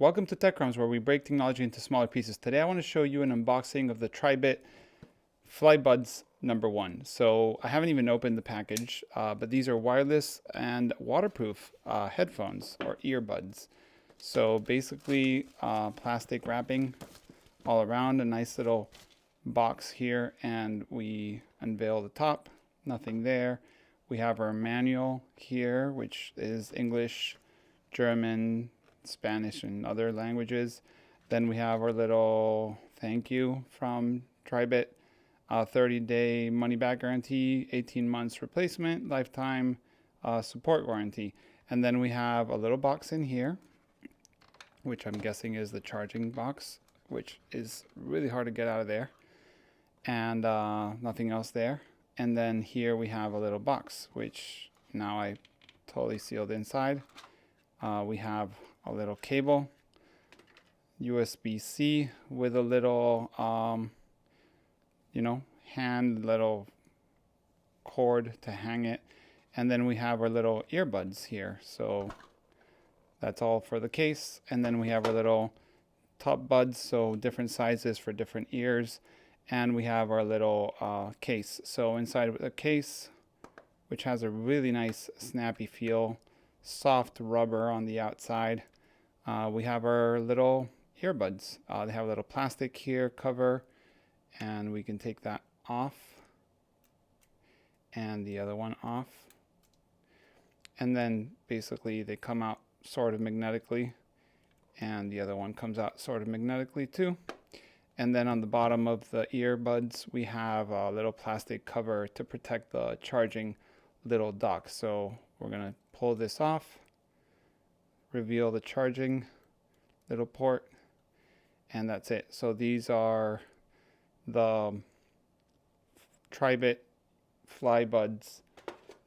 Welcome to Tech Crumbs, where we break technology into smaller pieces. Today I want to show you an unboxing of the Tribit Flybuds #1. So I haven't even opened the package, but these are wireless and waterproof headphones or earbuds. So basically plastic wrapping all around, a nice little box here, and we unveil the top, nothing there. We have our manual here, which is English, German, Spanish, and other languages. Then we have our little thank you from Tribit, 30-day money-back guarantee, 18 months replacement, lifetime support warranty. And then we have a little box in here, which I'm guessing is the charging box, which is really hard to get out of there. And nothing else there. And then here we have a little box, which now I totally sealed inside. We have a little cable, USB-C with a little, hand little cord to hang it. And then we have our little earbuds here. So that's all for the case. And then we have our little top buds, so different sizes for different ears. And we have our little case. So inside the case, which has a really nice snappy feel, soft rubber on the outside, we have our little earbuds. They have a little plastic here cover, and we can take that off and the other one off. And then basically they come out sort of magnetically, and the other one comes out sort of magnetically too. And then on the bottom of the earbuds, we have a little plastic cover to protect the charging little dock. So we're going to pull this off, reveal the charging little port, and that's it. So these are the Tribit Flybuds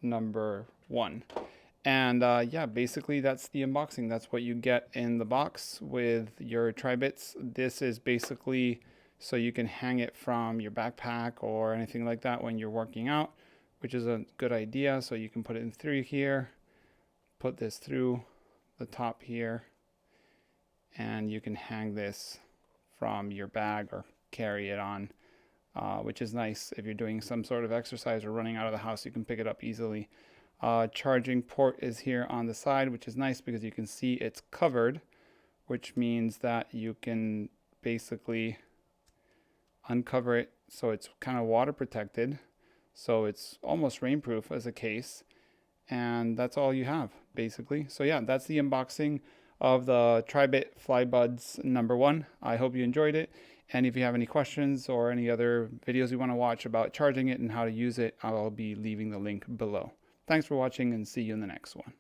#1. And yeah, basically that's the unboxing. That's what you get in the box with your Tribits. This is basically so you can hang it from your backpack or anything like that when you're working out, which is a good idea. So you can put it in through here, put this through the top here, and you can hang this from your bag or carry it on, which is nice if you're doing some sort of exercise or running out of the house. You can pick it up easily. Charging port is here on the side, which is nice because you can see it's covered, which means that you can basically uncover it so it's kind of water protected, so it's almost rainproof as a case. And that's all you have basically. So yeah, that's the unboxing of the Tribit Flybuds #1. I hope you enjoyed it, and if you have any questions or any other videos you want to watch about charging it and how to use it, I'll be leaving the link below. Thanks for watching, and see you in the next one.